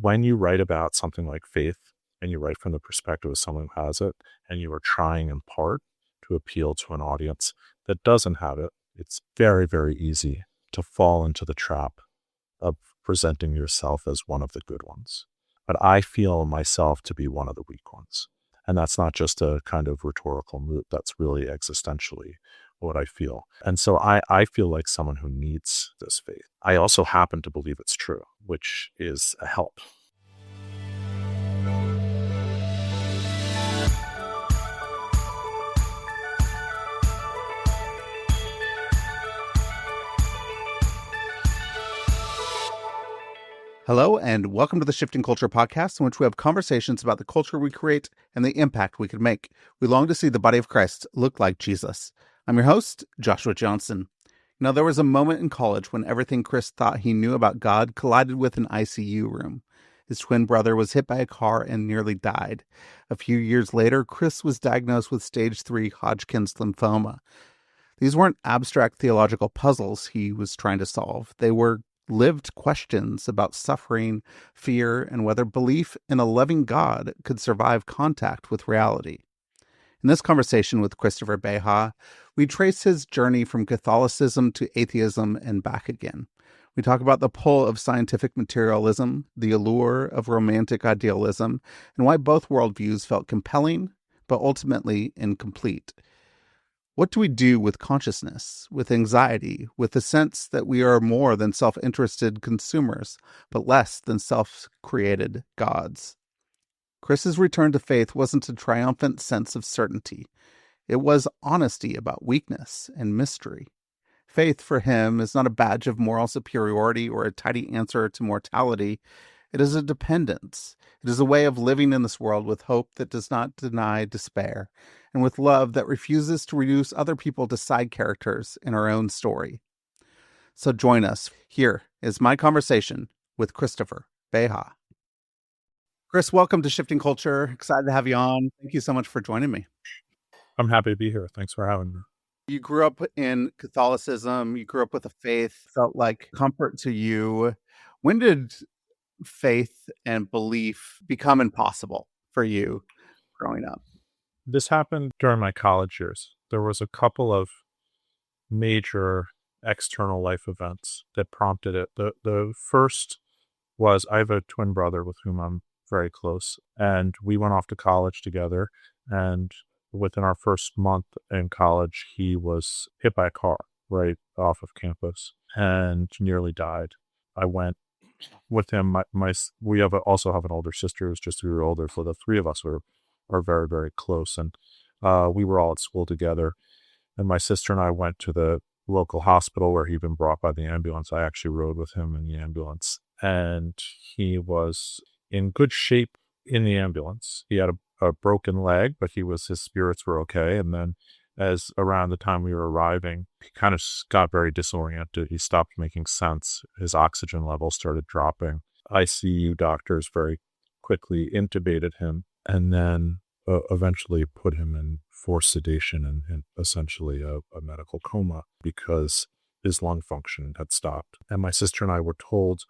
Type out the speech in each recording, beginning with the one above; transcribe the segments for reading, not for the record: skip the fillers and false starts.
when you write about something like faith and you write from the perspective of someone who has it, and you are trying in part to appeal to an audience that doesn't have it, it's very, very easy to fall into the trap of presenting yourself as one of the good ones. But I feel myself to be one of the weak ones. And that's not just a kind of rhetorical moot, that's really existentially what I feel. And so I feel like someone who needs this faith. I also happen to believe it's true, which is a help. Hello, and welcome to the Shifting Culture podcast, in which we have conversations about the culture we create and the impact we can make. We long to see the body of Christ look like Jesus. I'm your host, Joshua Johnson. There was a moment in college when everything Chris thought he knew about God collided with an ICU room. His twin brother was hit by a car and nearly died. A few years later, Chris was diagnosed with stage 3 Hodgkin's lymphoma. These weren't abstract theological puzzles he was trying to solve. They were lived questions about suffering, fear, and whether belief in a loving God could survive contact with reality. In this conversation with Christopher Beha, we trace his journey from Catholicism to atheism and back again. We talk about the pull of scientific materialism, the allure of romantic idealism, and why both worldviews felt compelling, but ultimately incomplete. What do we do with consciousness, with anxiety, with the sense that we are more than self-interested consumers, but less than self-created gods? Chris's return to faith wasn't a triumphant sense of certainty. It was honesty about weakness and mystery. Faith for him is not a badge of moral superiority or a tidy answer to mortality. It is a dependence. It is a way of living in this world with hope that does not deny despair, and with love that refuses to reduce other people to side characters in our own story. So join us. Here is my conversation with Christopher Beha. Chris, welcome to Shifting Culture. Excited to have you on. Thank you so much for joining me. I'm happy to be here. Thanks for having me. You grew up in Catholicism. You grew up with a faith, felt like comfort to you. When did faith and belief become impossible for you growing up? This happened during my college years. There was a couple of major external life events that prompted it. The first was I have a twin brother with whom I'm very close, and we went off to college together, and within our first month in college, he was hit by a car right off of campus and nearly died. I went with him. We also have an older sister who's just a year older, so the three of us are very, very close, and we were all at school together. And my sister and I went to the local hospital where he'd been brought by the ambulance. I actually rode with him in the ambulance, and he was in good shape in the ambulance. He had a broken leg, but his spirits were okay. And then as around the time we were arriving, he kind of got very disoriented. He stopped making sense. His oxygen level started dropping. ICU doctors very quickly intubated him and then eventually put him in forced sedation and essentially a medical coma because his lung function had stopped. And my sister and I were told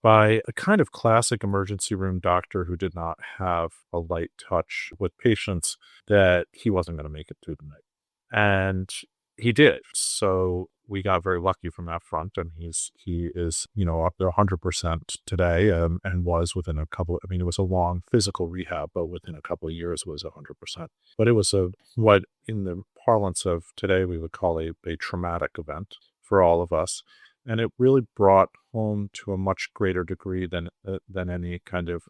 by a kind of classic emergency room doctor who did not have a light touch with patients that he wasn't going to make it through the night. And he did. So we got very lucky from that front. And he is, up there 100% today and was within a couple, it was a long physical rehab, but within a couple of years was 100%. But it was what in the parlance of today we would call a traumatic event for all of us. And it really brought home to a much greater degree than any kind of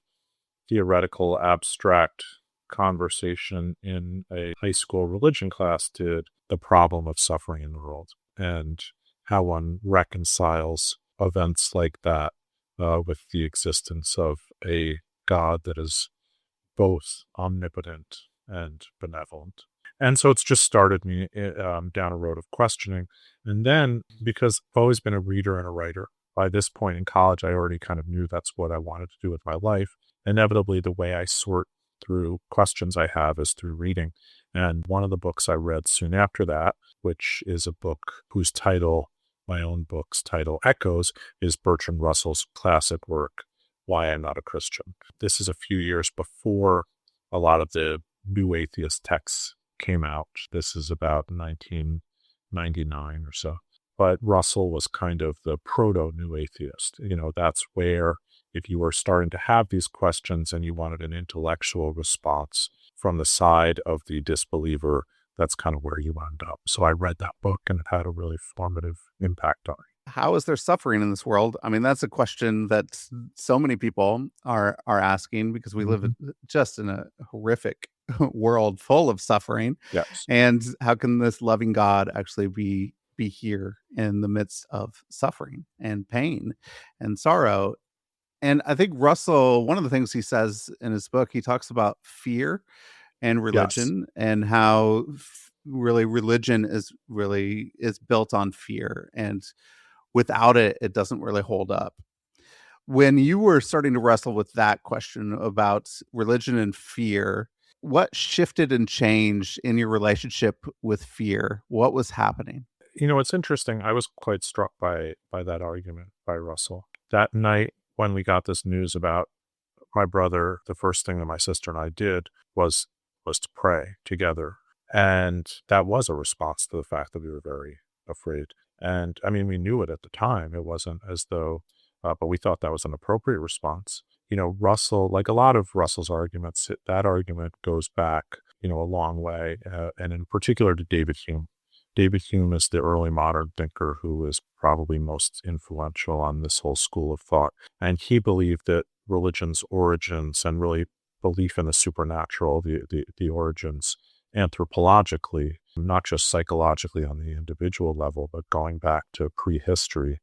theoretical, abstract conversation in a high school religion class did the problem of suffering in the world and how one reconciles events like that with the existence of a God that is both omnipotent and benevolent. And so it's just started me down a road of questioning. And then, because I've always been a reader and a writer, by this point in college, I already kind of knew that's what I wanted to do with my life. Inevitably, the way I sort through questions I have is through reading. And one of the books I read soon after that, which is a book whose title, my own book's title, echoes, is Bertrand Russell's classic work, why I'm not a Christian. This is a few years before a lot of the new atheist texts came out. This is about 1999 or so. But Russell was kind of the proto-new atheist. That's where, if you were starting to have these questions and you wanted an intellectual response from the side of the disbeliever, that's kind of where you end up. So I read that book, and it had a really formative impact on me. How is there suffering in this world? I mean, that's a question that so many people are asking, because we live just in a horrific world full of suffering. Yes. And how can this loving God actually be here in the midst of suffering and pain and sorrow? And I think Russell, one of the things he says in his book, he talks about fear and religion, and how really religion is built on fear, and without it, it doesn't really hold up. When you were starting to wrestle with that question about religion and fear, what shifted and changed in your relationship with fear? What was happening? It's interesting. I was quite struck by that argument by Russell. That night when we got this news about my brother, the first thing that my sister and I did was to pray together. And that was a response to the fact that we were very afraid. And I mean, we knew it at the time. It wasn't as though, but we thought that was an appropriate response. Russell, like a lot of Russell's arguments, that argument goes back, a long way, and in particular to David Hume. David Hume is the early modern thinker who is probably most influential on this whole school of thought. And he believed that religion's origins, and really belief in the supernatural, the origins anthropologically, not just psychologically on the individual level, but going back to prehistory,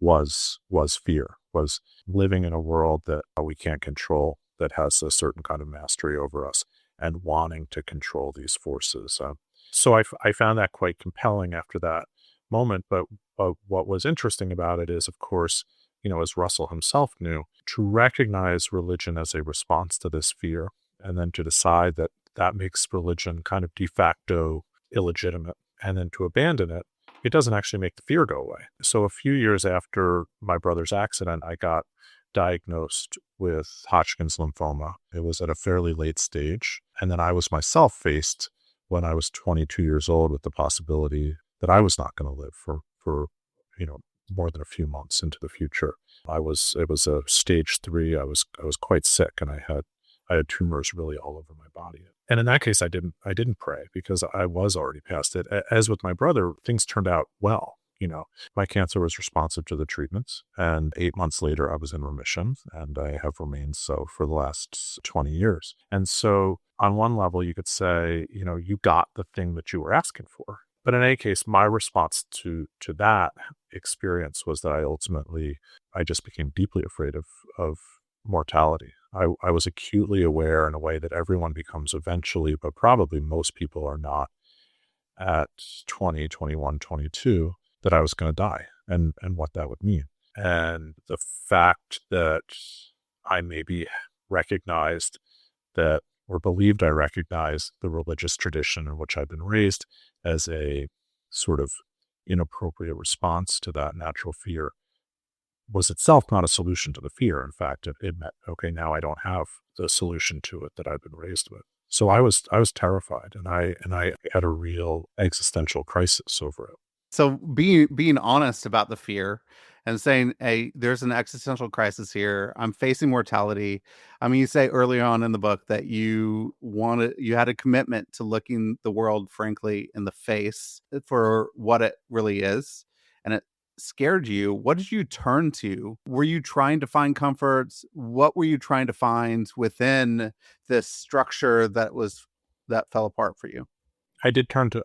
was fear, was living in a world that we can't control, that has a certain kind of mastery over us, and wanting to control these forces. So I found that quite compelling after that moment. But what was interesting about it is, of course, as Russell himself knew, to recognize religion as a response to this fear, and then to decide that that makes religion kind of de facto illegitimate, and then to abandon it, it doesn't actually make the fear go away. So a few years after my brother's accident, I got diagnosed with Hodgkin's lymphoma. It was at a fairly late stage. And then I was myself faced, when I was 22 years old, with the possibility that I was not going to live for more than a few months into the future. It was a stage 3. I was quite sick, and I had tumors really all over my body. And in that case, I didn't pray, because I was already past it. As with my brother, things turned out well. My cancer was responsive to the treatments, and 8 months later, I was in remission, and I have remained so for the last 20 years. And so on one level, you could say, you got the thing that you were asking for. But in any case, my response to that experience was that I just became deeply afraid of mortality. I was acutely aware, in a way that everyone becomes eventually, but probably most people are not at 20, 21, 22, that I was going to die, and what that would mean. And the fact that I maybe recognized that, or believed I recognized, the religious tradition in which I've been raised as a sort of inappropriate response to that natural fear, was itself not a solution to the fear. In fact, it meant, okay, now I don't have the solution to it that I've been raised with. So I was terrified, and I had a real existential crisis over it. So being honest about the fear and saying, hey, there's an existential crisis here. I'm facing mortality. I mean, you say early on in the book that you had a commitment to looking the world frankly in the face for what it really is. And it scared you. What did you turn to? Were you trying to find comforts? What were you trying to find within this structure that fell apart for you? I turned to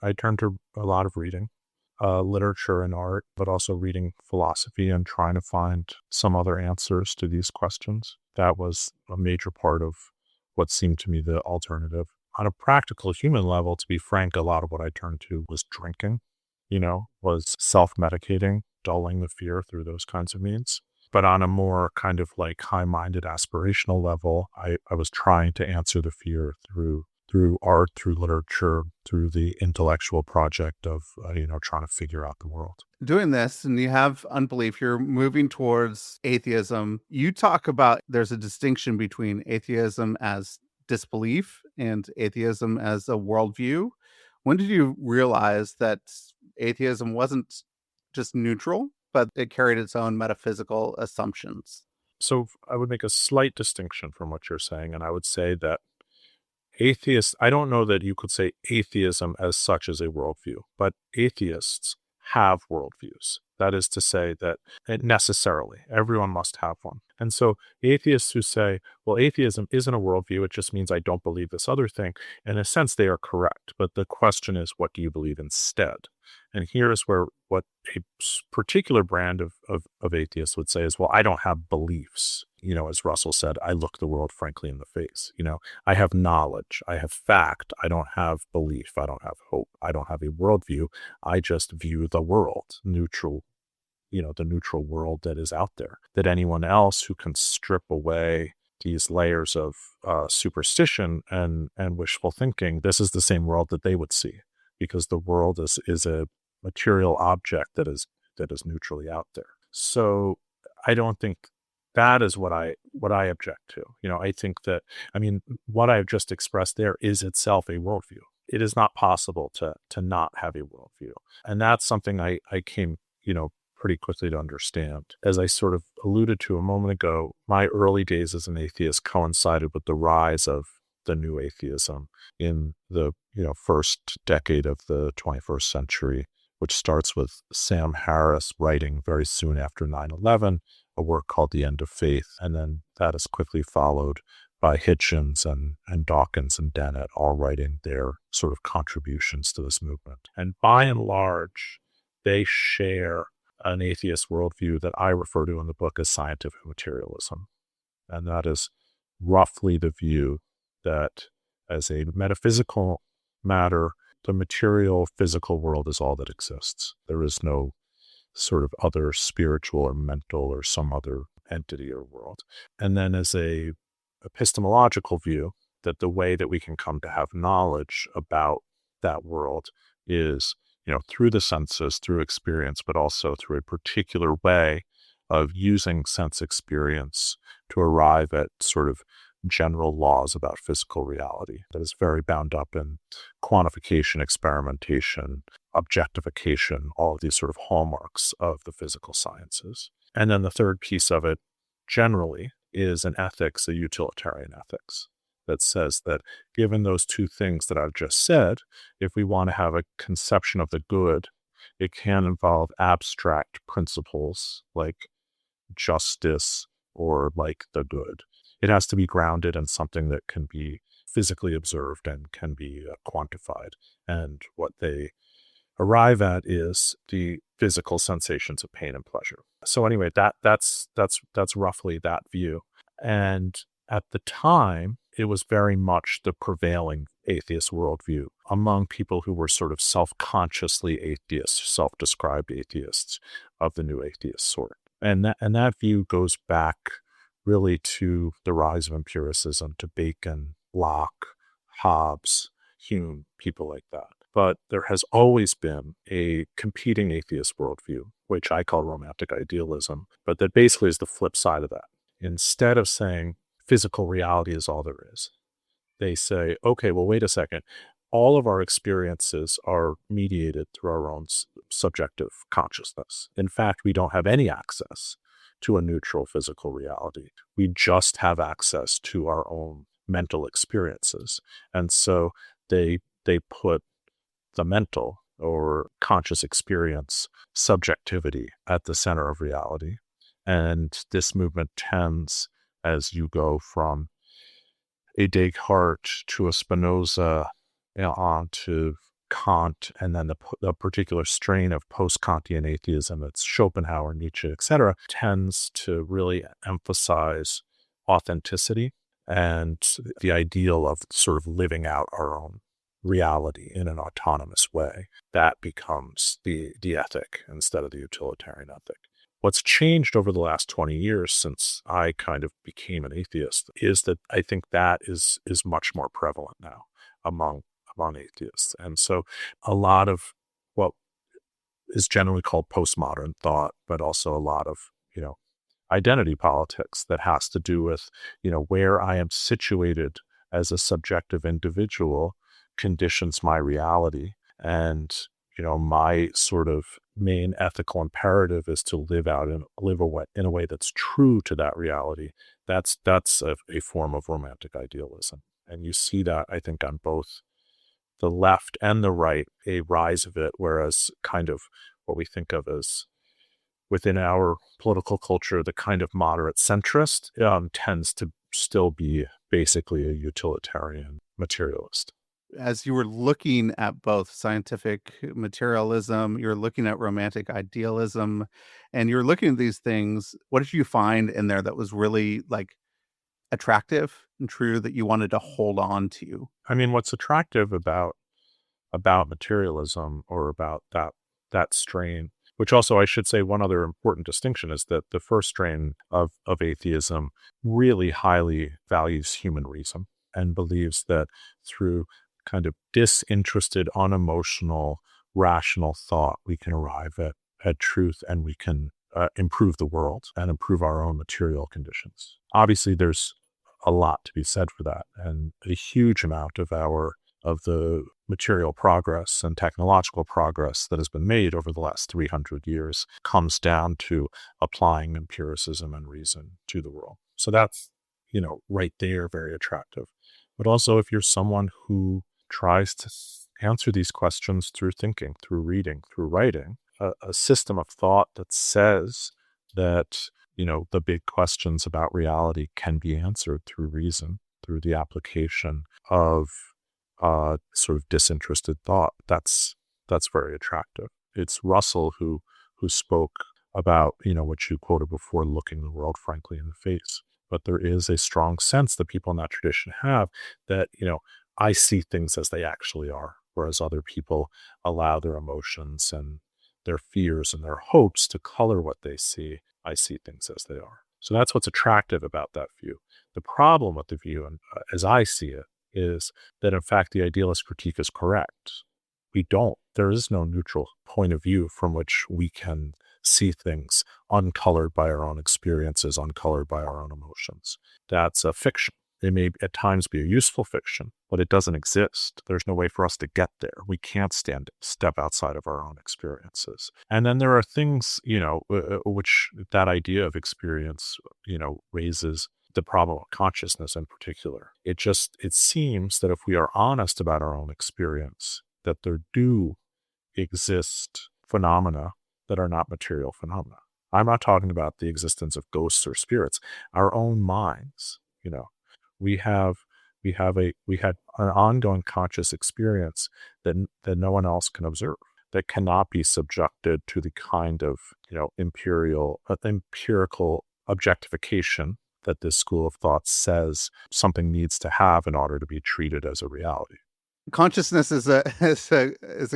a lot of reading. Literature and art, but also reading philosophy and trying to find some other answers to these questions. That was a major part of what seemed to me the alternative. On a practical human level, to be frank, a lot of what I turned to was drinking, was self-medicating, dulling the fear through those kinds of means. But on a more kind of like high-minded aspirational level, I was trying to answer the fear through through art, through literature, through the intellectual project of, trying to figure out the world. Doing this, and you have unbelief, you're moving towards atheism. You talk about there's a distinction between atheism as disbelief and atheism as a worldview. When did you realize that atheism wasn't just neutral, but it carried its own metaphysical assumptions? So I would make a slight distinction from what you're saying, and I would say that atheists, I don't know that you could say atheism as such as a worldview, but atheists have worldviews. That is to say that necessarily everyone must have one. And so atheists who say, well, atheism isn't a worldview, it just means I don't believe this other thing, in a sense, they are correct. But the question is, what do you believe instead? And here is where what a particular brand of atheists would say is, well, I don't have beliefs. As Russell said, I look the world frankly in the face. I have knowledge, I have fact, I don't have belief, I don't have hope, I don't have a worldview. I just view the world neutral, the neutral world that is out there, that anyone else who can strip away these layers of superstition and wishful thinking, this is the same world that they would see, because the world is a material object that is neutrally out there. So I don't think that is what I object to. I think that, what I've just expressed there is itself a worldview. It is not possible to not have a worldview. And that's something I came, pretty quickly to understand. As I sort of alluded to a moment ago, my early days as an atheist coincided with the rise of the new atheism in the, first decade of the 21st century, which starts with Sam Harris writing very soon after 9/11, a work called The End of Faith. And then that is quickly followed by Hitchens and Dawkins and Dennett, all writing their sort of contributions to this movement. And by and large, they share an atheist worldview that I refer to in the book as scientific materialism. And that is roughly the view that as a metaphysical matter, the material physical world is all that exists. There is no sort of other spiritual or mental or some other entity or world. And then as a epistemological view, that the way that we can come to have knowledge about that world is, through the senses, through experience, but also through a particular way of using sense experience to arrive at sort of general laws about physical reality that is very bound up in quantification, experimentation, objectification, all of these sort of hallmarks of the physical sciences. And then the third piece of it generally is an ethics, a utilitarian ethics, that says that given those two things that I've just said, if we want to have a conception of the good, it can involve abstract principles like justice or like the good. It has to be grounded in something that can be physically observed and can be quantified. And what they arrive at is the physical sensations of pain and pleasure. So anyway, that's roughly that view. And at the time, it was very much the prevailing atheist worldview among people who were sort of self-consciously atheists, self-described atheists of the new atheist sort. And that view goes back really to the rise of empiricism, to Bacon, Locke, Hobbes, Hume, people like that. But there has always been a competing atheist worldview, which I call romantic idealism, but that basically is the flip side of that. Instead of saying physical reality is all there is, they say, okay, well, wait a second. All of our experiences are mediated through our own subjective consciousness. In fact, we don't have any access to a neutral physical reality. We just have access to our own mental experiences. And so they put the mental or conscious experience subjectivity at the center of reality. And this movement tends, as you go from a Descartes to a Spinoza, on to Kant, and then the particular strain of post-Kantian atheism, that's Schopenhauer, Nietzsche, etc., tends to really emphasize authenticity and the ideal of sort of living out our own reality in an autonomous way. That becomes the ethic instead of the utilitarian ethic. What's changed over the last 20 years since I kind of became an atheist is that I think that is much more prevalent now. among atheists. And so a lot of what is generally called postmodern thought, but also a lot of, identity politics that has to do with, where I am situated as a subjective individual conditions my reality. And, my sort of main ethical imperative is to live in a way that's true to that reality. That's a form of romantic idealism. And you see that, I think, on both the left and the right, a rise of it, whereas kind of what we think of as within our political culture, the kind of moderate centrist tends to still be basically a utilitarian materialist. As you were looking at both scientific materialism, you're looking at romantic idealism, and you're looking at these things, what did you find in there that was really like attractive and true that you wanted to hold on to? I mean, what's attractive about materialism, or about that strain, which also I should say one other important distinction is that the first strain of atheism really highly values human reason and believes that through kind of disinterested, unemotional, rational thought, we can arrive at truth, and we can improve the world and improve our own material conditions. Obviously, there's a lot to be said for that, and a huge amount of the material progress and technological progress that has been made over the last 300 years comes down to applying empiricism and reason to the world. So that's, right there, very attractive. But also, if you're someone who tries to answer these questions through thinking, through reading, through writing, a system of thought that says that, the big questions about reality can be answered through reason, through the application of sort of disinterested thought, that's very attractive. It's Russell who spoke about, what you quoted before, looking the world frankly in the face. But there is a strong sense that people in that tradition have that, I see things as they actually are, whereas other people allow their emotions and their fears and their hopes to color what they see. I see things as they are. So that's what's attractive about that view. The problem with the view, and as I see it, is that in fact the idealist critique is correct. There is no neutral point of view from which we can see things uncolored by our own experiences, uncolored by our own emotions. That's a fiction. It may at times be a useful fiction, but it doesn't exist. There's no way for us to get there. We can't step outside of our own experiences. And then there are things, which that idea of experience, raises the problem of consciousness in particular. It seems that if we are honest about our own experience, that there do exist phenomena that are not material phenomena. I'm not talking about the existence of ghosts or spirits. Our own minds, we had an ongoing conscious experience that no one else can observe, that cannot be subjected to the kind of, empirical objectification that this school of thought says something needs to have in order to be treated as a reality. Consciousness is a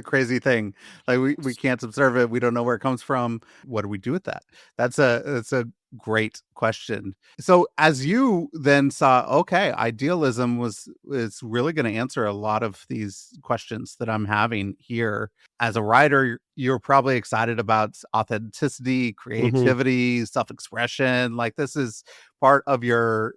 crazy thing. Like we can't observe it. We don't know where it comes from. What do we do with that? That's a great question. So as you then saw, okay, idealism is really going to answer a lot of these questions that I'm having here. As a writer, you're probably excited about authenticity, creativity, self-expression. Like this is part of your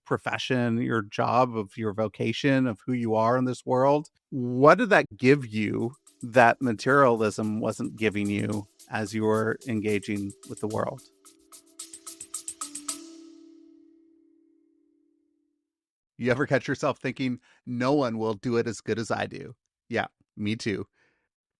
profession, your job, of your vocation, of who you are in this world. What did that give you that materialism wasn't giving you as you were engaging with the world? You ever catch yourself thinking, no one will do it as good as I do? Yeah, me too.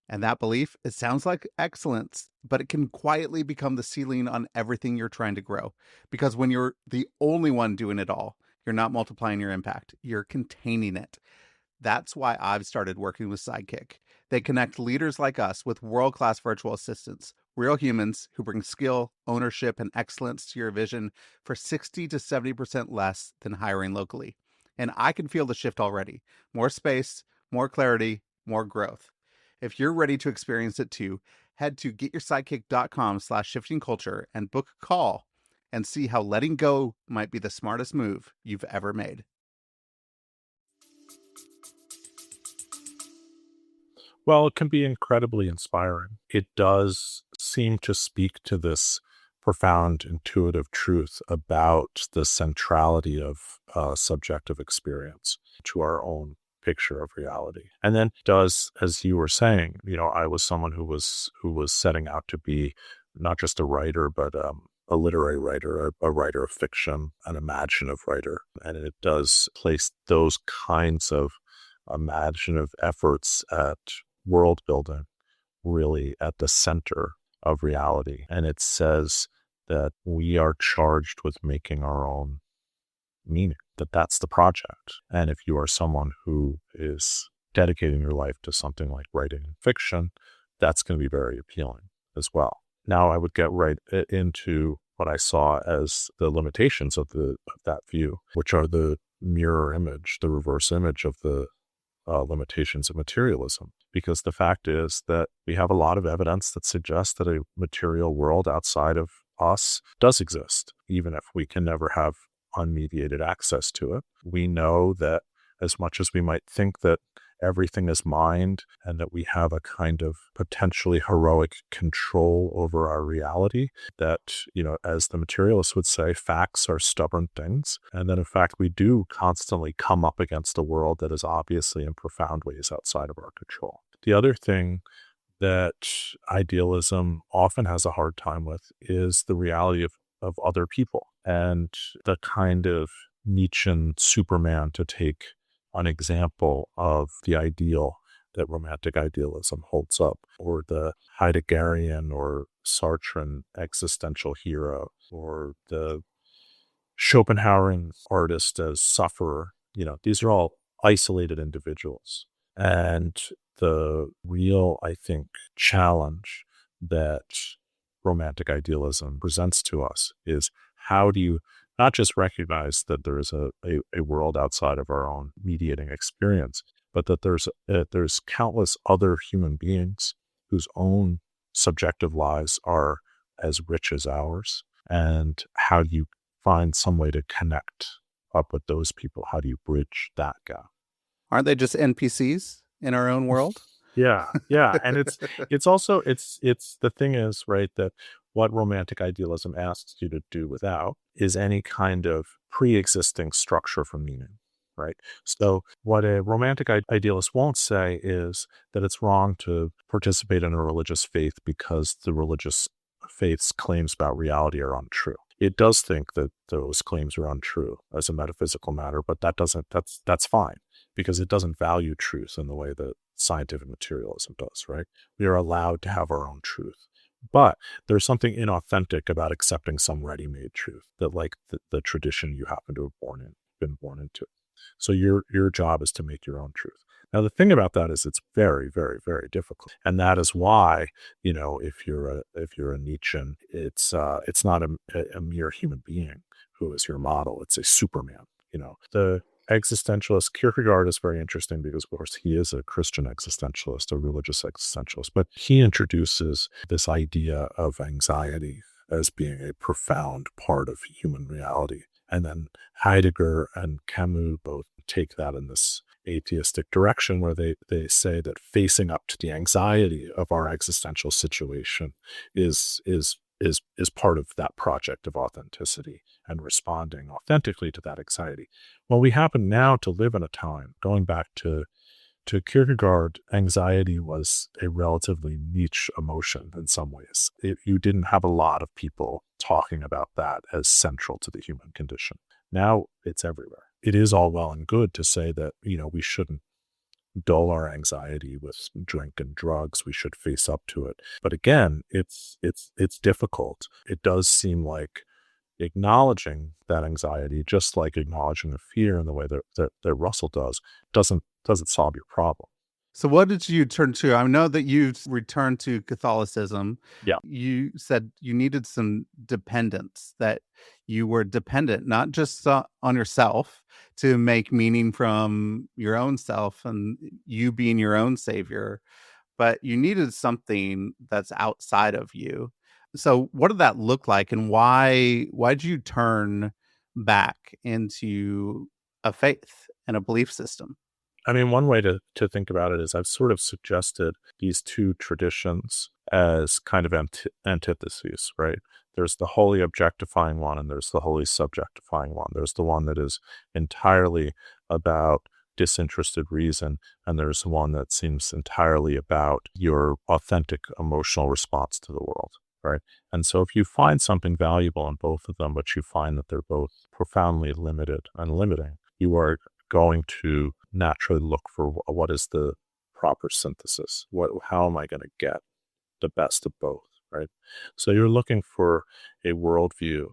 And that belief, it sounds like excellence, but it can quietly become the ceiling on everything you're trying to grow. Because when you're the only one doing it all, you're not multiplying your impact, you're containing it. That's why I've started working with Sidekick. They connect leaders like us with world-class virtual assistants, real humans who bring skill, ownership, and excellence to your vision for 60 to 70% less than hiring locally. And I can feel the shift already. More space, more clarity, more growth. If you're ready to experience it too, head to getyoursidekick.com/shiftingculture and book a call and see how letting go might be the smartest move you've ever made. Well, it can be incredibly inspiring. It does seem to speak to this profound intuitive truth about the centrality of subjective experience to our own picture of reality. And then does, as you were saying, I was someone who was setting out to be not just a writer, but a literary writer, a writer of fiction, an imaginative writer. And it does place those kinds of imaginative efforts at world building really at the center of reality. And it says that we are charged with making our own meaning, that's the project. And if you are someone who is dedicating your life to something like writing fiction, that's going to be very appealing as well. Now I would get right into what I saw as the limitations of that view, which are the mirror image, the reverse image of the limitations of materialism. Because the fact is that we have a lot of evidence that suggests that a material world outside of us does exist, even if we can never have unmediated access to it. We know that as much as we might think that everything is mind and that we have a kind of potentially heroic control over our reality, that, as the materialists would say, facts are stubborn things. And that in fact, we do constantly come up against a world that is obviously in profound ways outside of our control. The other thing that idealism often has a hard time with is the reality of other people and the kind of Nietzschean Superman, to take an example of the ideal that romantic idealism holds up, or the Heideggerian or Sartrean existential hero, or the Schopenhauerian artist as sufferer. These are all isolated individuals. And the real, I think, challenge that romantic idealism presents to us is, how do you not just recognize that there is a world outside of our own mediating experience, but that there's countless other human beings whose own subjective lives are as rich as ours? And how do you find some way to connect up with those people? How do you bridge that gap? Aren't they just NPCs in our own world? Yeah. And it's also, it's the thing is, right, that what romantic idealism asks you to do without is any kind of pre-existing structure for meaning, right? So what a romantic idealist won't say is that it's wrong to participate in a religious faith because the religious faith's claims about reality are untrue. It does think that those claims are untrue as a metaphysical matter, but that's fine, because it doesn't value truth in the way that scientific materialism does, right? We are allowed to have our own truth. But there's something inauthentic about accepting some ready-made truth that, like, the tradition you happen to have been born into. So your job is to make your own truth. Now, the thing about that is it's very, very, very difficult. And that is why, if you're a Nietzschean, it's not a mere human being who is your model. It's a Superman. The existentialist Kierkegaard is very interesting because, of course, he is a Christian existentialist, a religious existentialist, but he introduces this idea of anxiety as being a profound part of human reality. And then Heidegger and Camus both take that in this atheistic direction, where they say that facing up to the anxiety of our existential situation is part of that project of authenticity and responding authentically to that anxiety. Well, we happen now to live in a time, going back to Kierkegaard, anxiety was a relatively niche emotion in some ways. You didn't have a lot of people talking about that as central to the human condition. Now it's everywhere. It is all well and good to say that, we shouldn't dull our anxiety with drink and drugs. We should face up to it. But again, it's difficult. It does seem like acknowledging that anxiety, just like acknowledging the fear in the way that Russell doesn't solve your problem. So what did you turn to? I know that you returned to Catholicism. Yeah. You said you needed some dependence, that you were dependent, not just on yourself to make meaning from your own self and you being your own savior, but you needed something that's outside of you. So what did that look like, and why did you turn back into a faith and a belief system? I mean, one way to think about it is I've sort of suggested these two traditions as kind of antitheses, right? There's the wholly objectifying one and there's the wholly subjectifying one. There's the one that is entirely about disinterested reason, and there's one that seems entirely about your authentic emotional response to the world, right? And so if you find something valuable in both of them, but you find that they're both profoundly limited and limiting, you are going to naturally look for what is the proper synthesis. How am I going to get the best of both, right? So you're looking for a worldview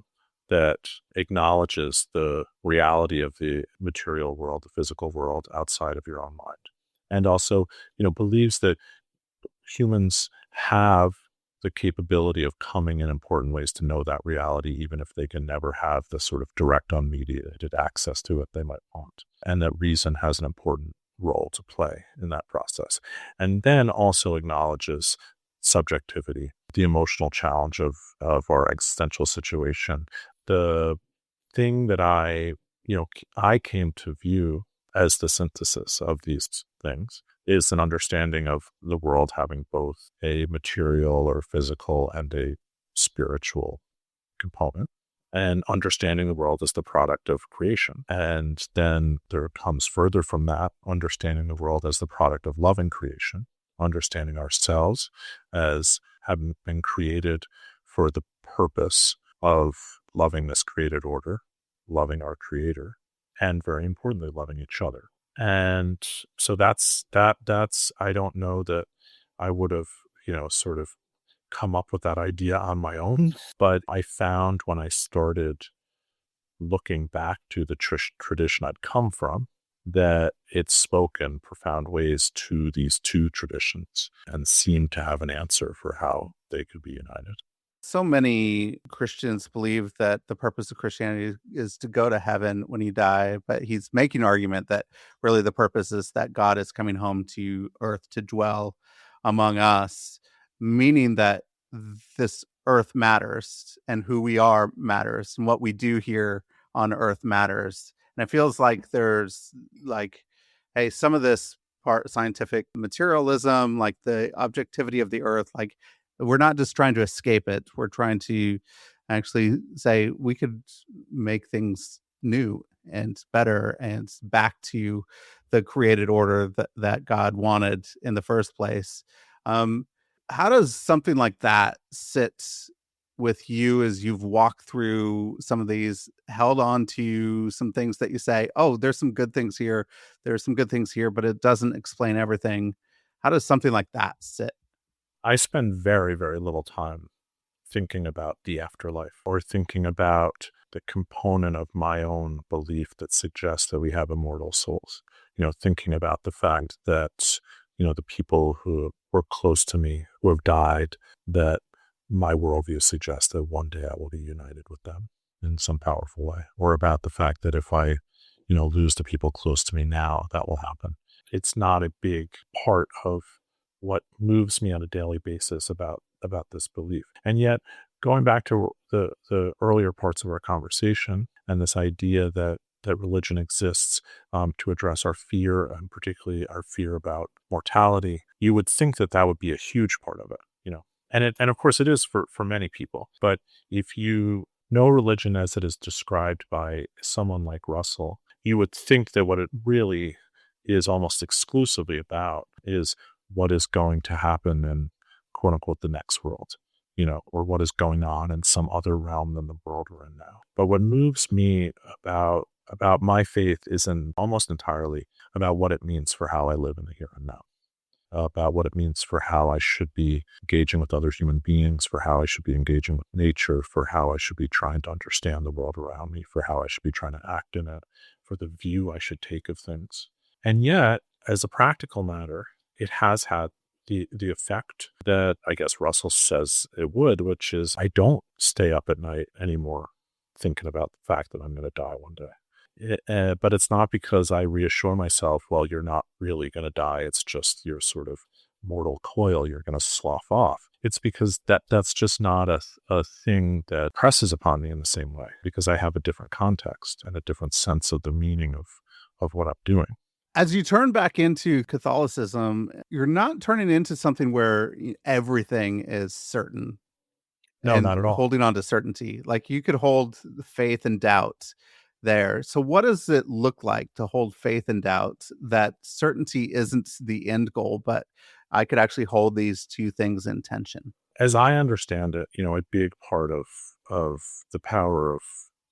that acknowledges the reality of the material world, the physical world outside of your own mind, and also, believes that humans have the capability of coming in important ways to know that reality, even if they can never have the sort of direct unmediated access to it they might want. And that reason has an important role to play in that process. And then also acknowledges subjectivity, the emotional challenge of our existential situation. The thing that I came to view as the synthesis of these things is an understanding of the world having both a material or physical and a spiritual component, and understanding the world as the product of creation. And then there comes further from that, understanding the world as the product of loving creation, understanding ourselves as having been created for the purpose of loving this created order, loving our creator, and very importantly, loving each other. And so that's, I don't know that I would have, sort of come up with that idea on my own, but I found when I started looking back to the tradition I'd come from, that it spoke in profound ways to these two traditions and seemed to have an answer for how they could be united. So many Christians believe that the purpose of Christianity is to go to heaven when you die, but he's making an argument that really the purpose is that God is coming home to earth to dwell among us, meaning that this earth matters and who we are matters and what we do here on earth matters. And it feels like there's hey, some of this part scientific materialism, like the objectivity of the earth, like we're not just trying to escape it. We're trying to actually say we could make things new and better and back to the created order that God wanted in the first place. How does something like that sit with you as you've walked through some of these, held on to some things that you say, oh, there's some good things here. There's some good things here, but it doesn't explain everything. How does something like that sit? I spend very, very little time thinking about the afterlife or thinking about the component of my own belief that suggests that we have immortal souls. Thinking about the fact that, the people who were close to me who have died, that my worldview suggests that one day I will be united with them in some powerful way, or about the fact that if I, lose the people close to me now, that will happen. It's not a big part of what moves me on a daily basis about this belief. And yet, going back to the earlier parts of our conversation and this idea that religion exists to address our fear, and particularly our fear about mortality, you would think that would be a huge part of it, and of course it is for many people. But if you know religion as it is described by someone like Russell, you would think that what it really is almost exclusively about is what is going to happen in, quote unquote, the next world, or what is going on in some other realm than the world we're in now. But what moves me about my faith isn't almost entirely about what it means for how I live in the here and now, about what it means for how I should be engaging with other human beings, for how I should be engaging with nature, for how I should be trying to understand the world around me, for how I should be trying to act in it, for the view I should take of things. And yet, as a practical matter, it has had the effect that I guess Russell says it would, which is I don't stay up at night anymore thinking about the fact that I'm going to die one day. But it's not because I reassure myself, well, you're not really going to die. It's just your sort of mortal coil. You're going to slough off. It's because that's just not a thing that presses upon me in the same way, because I have a different context and a different sense of the meaning of what I'm doing. As you turn back into Catholicism, you're not turning into something where everything is certain No, and not at all. holding on to certainty. Like you could hold faith and doubt there. So what does it look like to hold faith and doubt that certainty isn't the end goal, but I could actually hold these two things in tension? As I understand it, a big part of the power of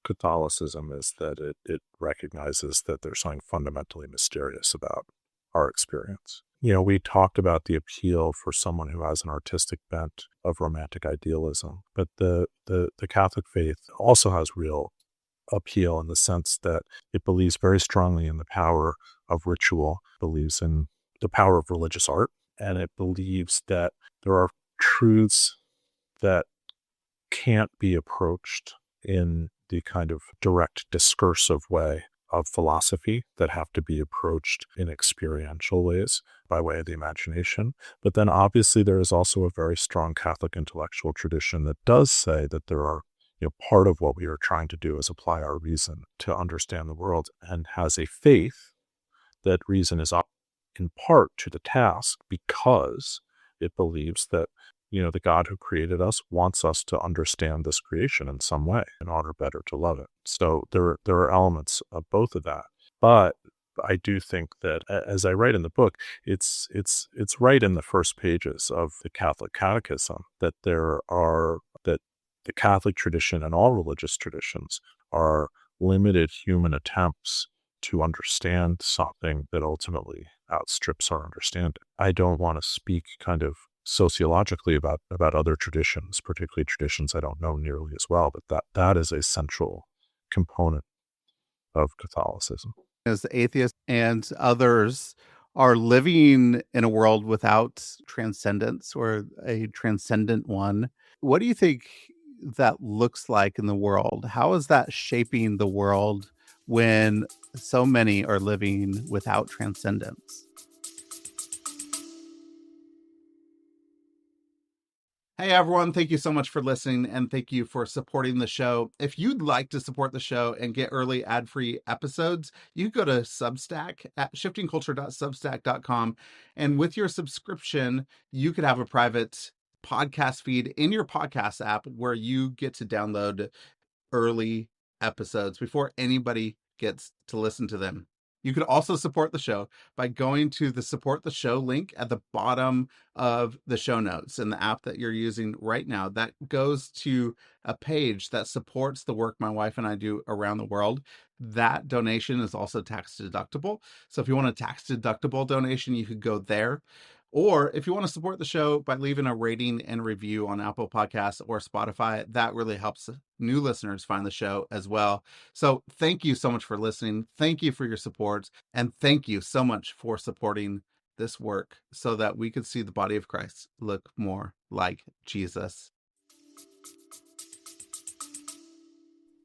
Catholicism is that it recognizes that there's something fundamentally mysterious about our experience. We talked about the appeal for someone who has an artistic bent of romantic idealism, but the Catholic faith also has real appeal in the sense that it believes very strongly in the power of ritual, believes in the power of religious art, and it believes that there are truths that can't be approached in the kind of direct discursive way of philosophy, that have to be approached in experiential ways by way of the imagination. But then obviously there is also a very strong Catholic intellectual tradition that does say that there are, part of what we are trying to do is apply our reason to understand the world, and has a faith that reason is up in part to the task because it believes that, the God who created us wants us to understand this creation in some way in order better to love it. So there are elements of both of that. But I do think that, as I write in the book, it's right in the first pages of the Catholic Catechism that that the Catholic tradition and all religious traditions are limited human attempts to understand something that ultimately outstrips our understanding. I don't want to speak kind of sociologically about other traditions, particularly traditions I don't know nearly as well, but that is a central component of Catholicism. As atheists and others are living in a world without transcendence or a transcendent one, what do you think that looks like in the world? How is that shaping the world when so many are living without transcendence? Hey everyone, thank you so much for listening and thank you for supporting the show. If you'd like to support the show and get early ad-free episodes, you go to Substack at shiftingculture.substack.com, and with your subscription, you could have a private podcast feed in your podcast app where you get to download early episodes before anybody gets to listen to them. You could also support the show by going to the support the show link at the bottom of the show notes in the app that you're using right now. That goes to a page that supports the work my wife and I do around the world. That donation is also tax deductible. So if you want a tax deductible donation, you could go there. Or if you want to support the show by leaving a rating and review on Apple Podcasts or Spotify, that really helps new listeners find the show as well. So thank you so much for listening. Thank you for your support. And thank you so much for supporting this work so that we could see the body of Christ look more like Jesus.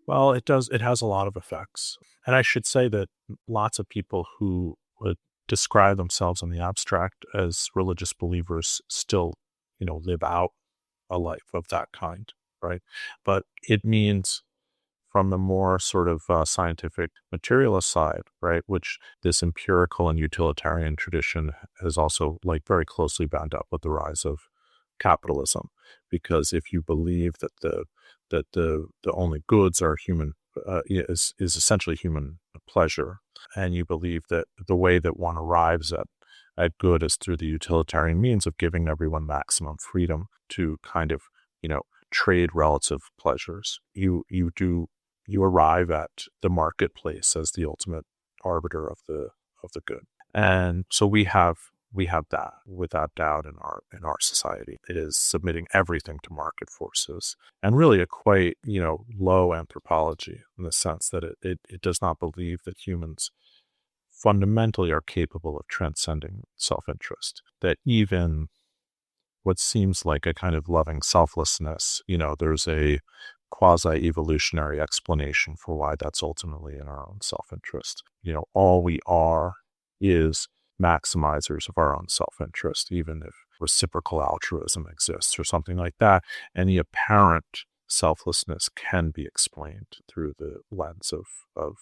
Well, it does. It has a lot of effects. And I should say that lots of people who would describe themselves in the abstract as religious believers still, live out a life of that kind, right? But it means, from the more sort of scientific materialist side, right, which this empirical and utilitarian tradition is also very closely bound up with the rise of capitalism, because if you believe that the only goods are human, is essentially human pleasure, and you believe that the way that one arrives at good is through the utilitarian means of giving everyone maximum freedom to kind of, trade relative pleasures. You arrive at the marketplace as the ultimate arbiter of the good. And so we have that without doubt in our society. It is submitting everything to market forces, and really a quite, low anthropology, in the sense that it does not believe that humans fundamentally are capable of transcending self-interest, that even what seems like a kind of loving selflessness, there's a quasi-evolutionary explanation for why that's ultimately in our own self-interest. All we are is maximizers of our own self-interest, even if reciprocal altruism exists or something like that. Any apparent selflessness can be explained through the lens of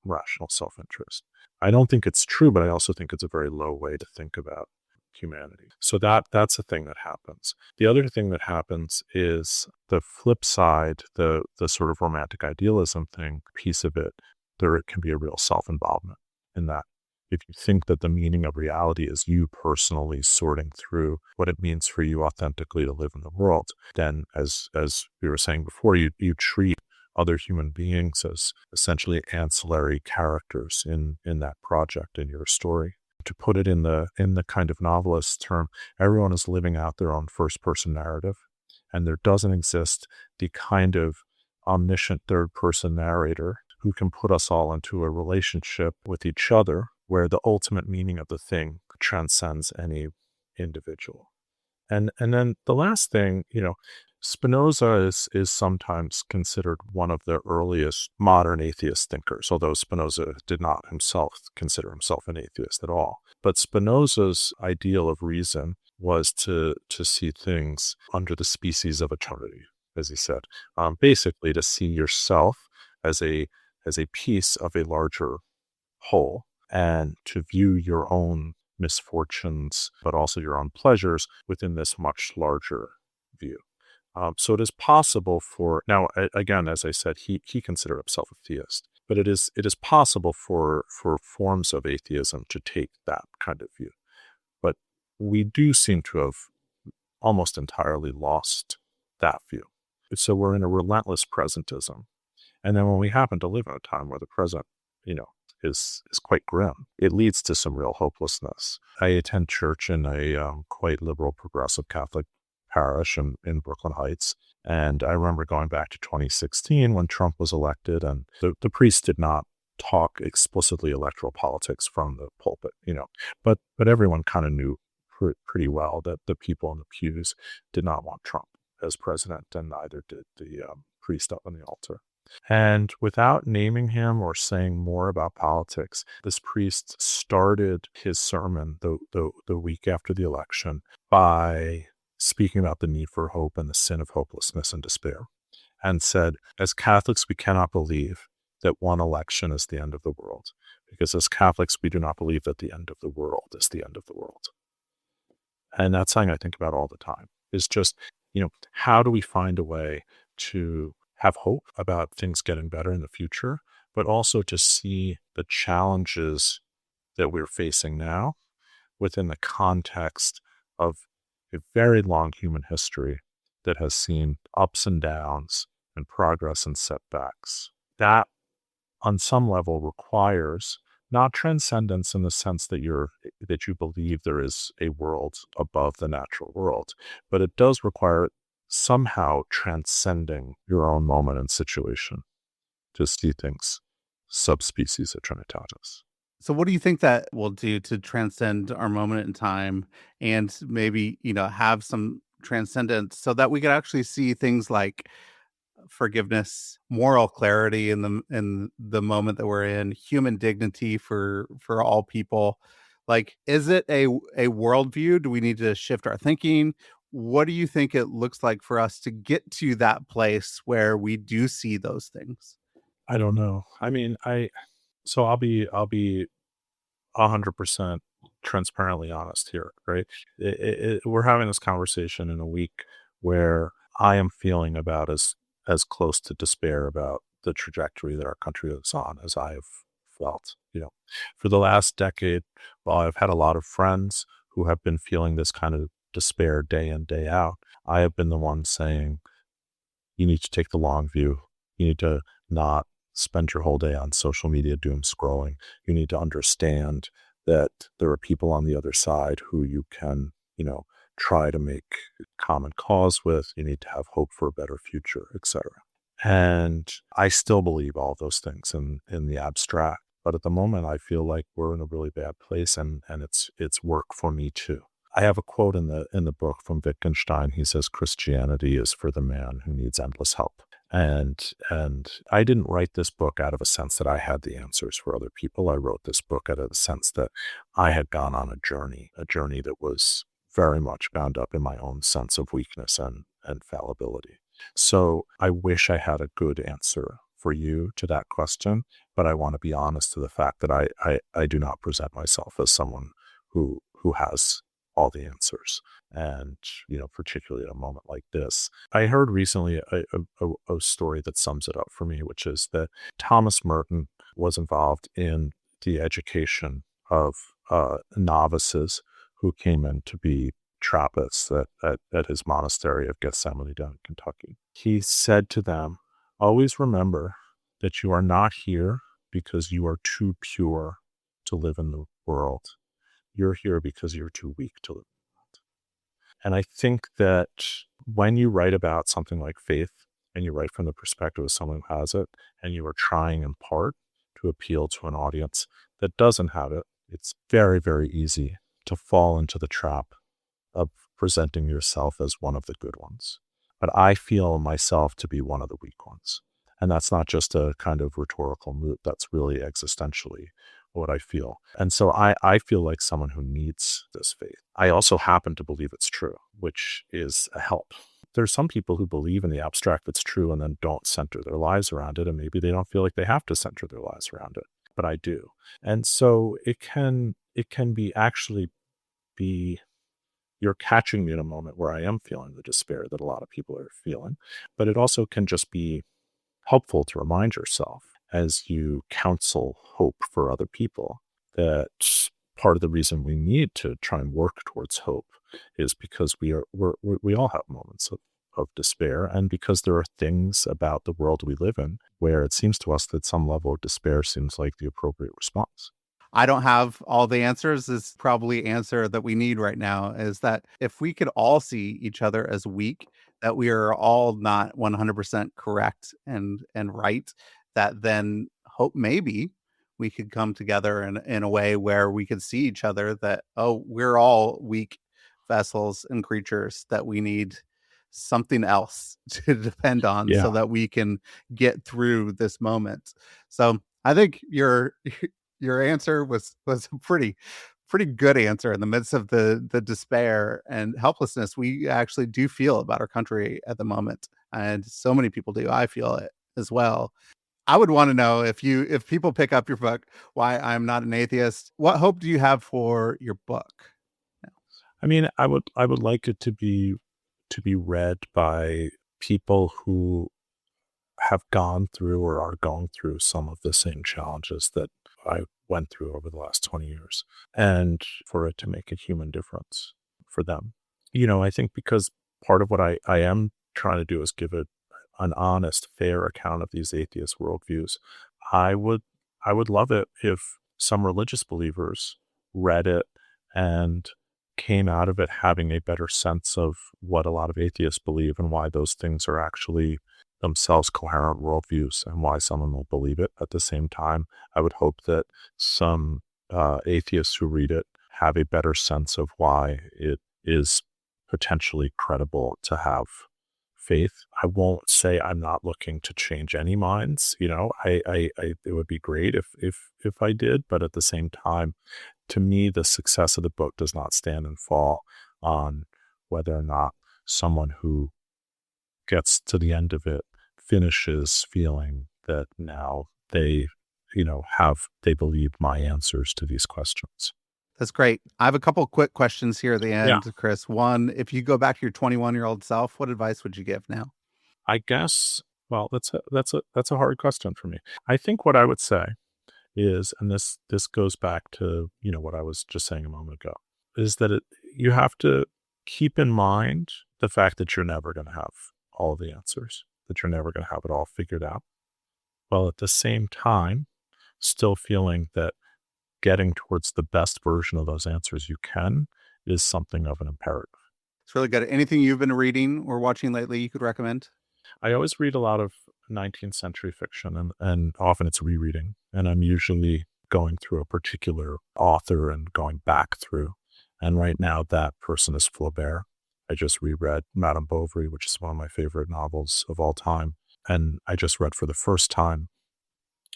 rational self-interest. I don't think it's true, but I also think it's a very low way to think about humanity. So that's a thing that happens. The other thing that happens is the flip side, the sort of romantic idealism thing, piece of it, there can be a real self-involvement in that. If you think that the meaning of reality is you personally sorting through what it means for you authentically to live in the world, then as we were saying before, you treat other human beings as essentially ancillary characters in that project, in your story. To put it in the kind of novelist term, everyone is living out their own first person narrative, and there doesn't exist the kind of omniscient third person narrator who can put us all into a relationship with each other where the ultimate meaning of the thing transcends any individual. And then the last thing, Spinoza is sometimes considered one of the earliest modern atheist thinkers, although Spinoza did not himself consider himself an atheist at all. But Spinoza's ideal of reason was to see things under the species of eternity, as he said, basically to see yourself as a piece of a larger whole, and to view your own misfortunes, but also your own pleasures within this much larger view. So it is possible for, now, again, as I said, he considered himself a theist, but it is possible for forms of atheism to take that kind of view. But we do seem to have almost entirely lost that view. So we're in a relentless presentism. And then when we happen to live in a time where the present, is quite grim, it leads to some real hopelessness. I attend church in a quite liberal progressive Catholic parish in Brooklyn Heights. And I remember going back to 2016 when Trump was elected, and the priest did not talk explicitly electoral politics from the pulpit, but everyone kind of knew pretty well that the people in the pews did not want Trump as president, and neither did the priest up on the altar. And without naming him or saying more about politics, this priest started his sermon the week after the election by speaking about the need for hope and the sin of hopelessness and despair, and said, as Catholics, we cannot believe that one election is the end of the world, because as Catholics, we do not believe that the end of the world is the end of the world. And that's something I think about all the time, is just, how do we find a way to have hope about things getting better in the future, but also to see the challenges that we're facing now within the context of a very long human history that has seen ups and downs and progress and setbacks. That, on some level, requires not transcendence in the sense that you believe there is a world above the natural world, but it does require somehow transcending your own moment and situation to see things subspecies of Trinitatis. So what do you think that will do to transcend our moment in time and maybe, have some transcendence so that we could actually see things like forgiveness, moral clarity in the moment that we're in, human dignity for all people? Like, is it a worldview? Do we need to shift our thinking? What do you think it looks like for us to get to that place where we do see those things? I don't know. I mean, I'll be 100% transparently honest here, right? We're having this conversation in a week where I am feeling about as close to despair about the trajectory that our country is on as I have felt. For the last decade, while I've had a lot of friends who have been feeling this kind of despair day in, day out, I have been the one saying, you need to take the long view. You need to not spend your whole day on social media doom scrolling. You need to understand that there are people on the other side who you can, try to make common cause with. You need to have hope for a better future, etc. And I still believe all those things in the abstract. But at the moment, I feel like we're in a really bad place, and it's work for me too. I have a quote in the book from Wittgenstein. He says, Christianity is for the man who needs endless help. And I didn't write this book out of a sense that I had the answers for other people. I wrote this book out of the sense that I had gone on a journey that was very much bound up in my own sense of weakness and fallibility. So I wish I had a good answer for you to that question, but I want to be honest to the fact that I do not present myself as someone who has all the answers. And, particularly at a moment like this, I heard recently a story that sums it up for me, which is that Thomas Merton was involved in the education of novices who came in to be Trappists at his monastery of Gethsemane down in Kentucky. He said to them, always remember that you are not here because you are too pure to live in the world. You're here because you're too weak to live in the world. And I think that when you write about something like faith, and you write from the perspective of someone who has it, and you are trying in part to appeal to an audience that doesn't have it, it's very, very easy to fall into the trap of presenting yourself as one of the good ones. But I feel myself to be one of the weak ones. And that's not just a kind of rhetorical moot, that's really existentially what I feel. And so I feel like someone who needs this faith. I also happen to believe it's true, which is a help. There's some people who believe in the abstract that's true and then don't center their lives around it, and maybe they don't feel like they have to center their lives around it, but I do. And so it can actually be, you're catching me in a moment where I am feeling the despair that a lot of people are feeling, but it also can just be helpful to remind yourself as you counsel hope for other people that part of the reason we need to try and work towards hope is because we all have moments of despair, and because there are things about the world we live in where it seems to us that some level of despair seems like the appropriate response. I don't have all the answers is probably answer that we need right now, is that if we could all see each other as weak, that we are all not 100% correct and right, that then hope maybe we could come together in a way where we could see each other that, oh, we're all weak vessels and creatures that we need something else to depend on so that we can get through this moment. So I think your answer was a pretty good answer in the midst of the despair and helplessness we actually do feel about our country at the moment, and so many people do. I feel it as well. I would want to know, if people pick up your book, Why I'm Not an Atheist, what hope do you have for your book? I mean, I would like it to be read by people who have gone through or are going through some of the same challenges that I went through over the last 20 years, and for it to make a human difference for them. I think because part of what I am trying to do is give an honest, fair account of these atheist worldviews. I would love it if some religious believers read it and came out of it having a better sense of what a lot of atheists believe and why those things are actually themselves coherent worldviews and why someone will believe it. At the same time, I would hope that some atheists who read it have a better sense of why it is potentially credible to have faith. I won't say I'm not looking to change any minds. It would be great if I did, but at the same time, to me, the success of the book does not stand and fall on whether or not someone who gets to the end of it finishes feeling that now they believe my answers to these questions. That's great. I have a couple quick questions here at the end, Chris. One, if you go back to your 21-year-old self, what advice would you give now? I guess, well, that's a hard question for me. I think what I would say is, and this goes back to, what I was just saying a moment ago, is that you have to keep in mind the fact that you're never going to have all the answers, that you're never going to have it all figured out, while at the same time still feeling that getting towards the best version of those answers you can is something of an imperative. It's really good. Anything you've been reading or watching lately you could recommend? I always read a lot of 19th century fiction, and often it's rereading, and I'm usually going through a particular author and going back through. And right now that person is Flaubert. I just reread Madame Bovary, which is one of my favorite novels of all time. And I just read for the first time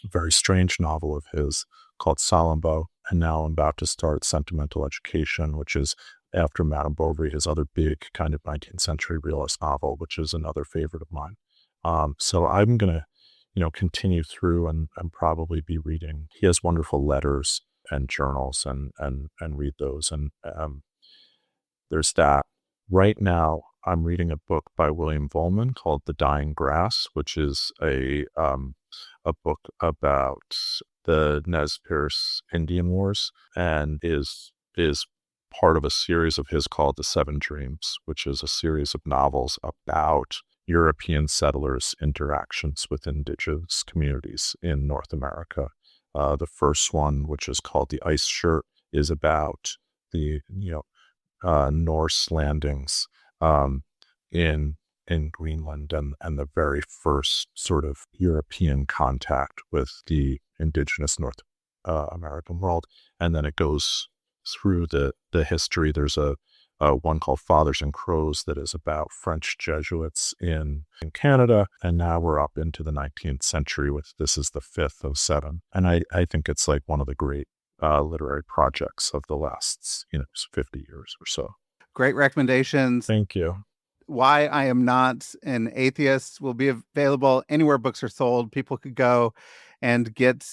a very strange novel of his called Salammbô. And now I'm about to start Sentimental Education, which is, after Madame Bovary, his other big kind of 19th century realist novel, which is another favorite of mine. So I'm going to, continue through and probably be reading. He has wonderful letters and journals and read those. And there's that. Right now, I'm reading a book by William Vollmann called The Dying Grass, which is a book about the Nez Perce Indian Wars, and is part of a series of his called The Seven Dreams, which is a series of novels about European settlers' interactions with indigenous communities in North America. The first one, which is called The Ice Shirt, is about the Norse landings in Greenland and the very first sort of European contact with the indigenous North American world. And then it goes through the history. There's a one called Fathers and Crows that is about French Jesuits in Canada. And now we're up into the 19th century with this is the fifth of seven. And I think it's like one of the great literary projects of the last 50 years or so. Great recommendations. Thank you. Why I Am Not an Atheist will be available anywhere books are sold. People could go and get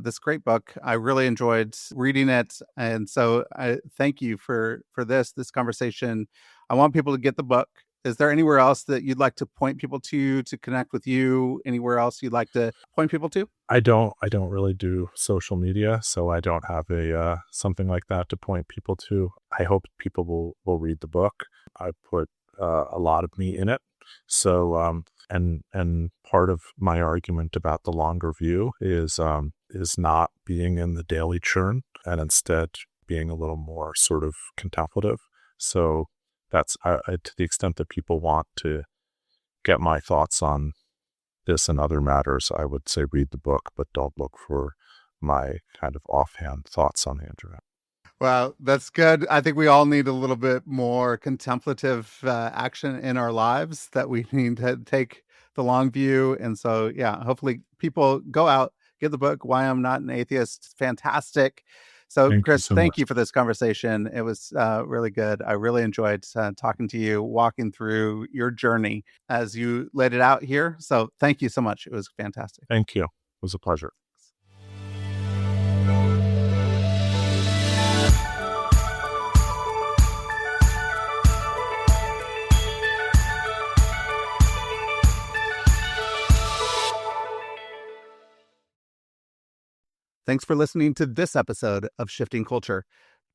this great book. I really enjoyed reading it. And so I thank you for this conversation. I want people to get the book. Is there anywhere else that you'd like to point people to connect with you? Anywhere else you'd like to point people to? I don't really do social media, so I don't have a something like that to point people to. I hope people will read the book. I put a lot of me in it. So and part of my argument about the longer view is not being in the daily churn and instead being a little more sort of contemplative. So that's to the extent that people want to get my thoughts on this and other matters, I would say read the book, but don't look for my kind of offhand thoughts on the internet. Well, that's good. I think we all need a little bit more contemplative action in our lives, that we need to take the long view. And so, yeah, hopefully people go out, get the book, Why I'm Not an Atheist. It's fantastic. So, Chris, thank you for this conversation. It was really good. I really enjoyed talking to you, walking through your journey as you laid it out here. So thank you so much. It was fantastic. Thank you. It was a pleasure. Thanks for listening to this episode of Shifting Culture.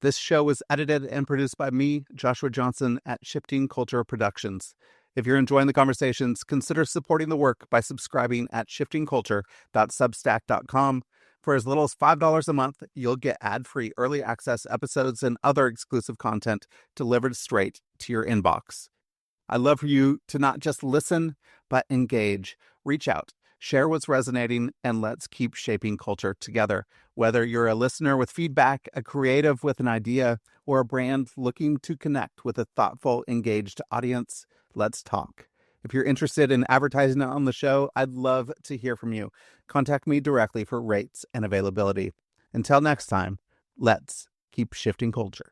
This show was edited and produced by me, Joshua Johnson, at Shifting Culture Productions. If you're enjoying the conversations, consider supporting the work by subscribing at shiftingculture.substack.com. For as little as $5 a month, you'll get ad-free early access episodes and other exclusive content delivered straight to your inbox. I'd love for you to not just listen, but engage. Reach out. Share what's resonating, and let's keep shaping culture together. Whether you're a listener with feedback, a creative with an idea, or a brand looking to connect with a thoughtful, engaged audience, let's talk. If you're interested in advertising on the show, I'd love to hear from you. Contact me directly for rates and availability. Until next time, let's keep shifting culture.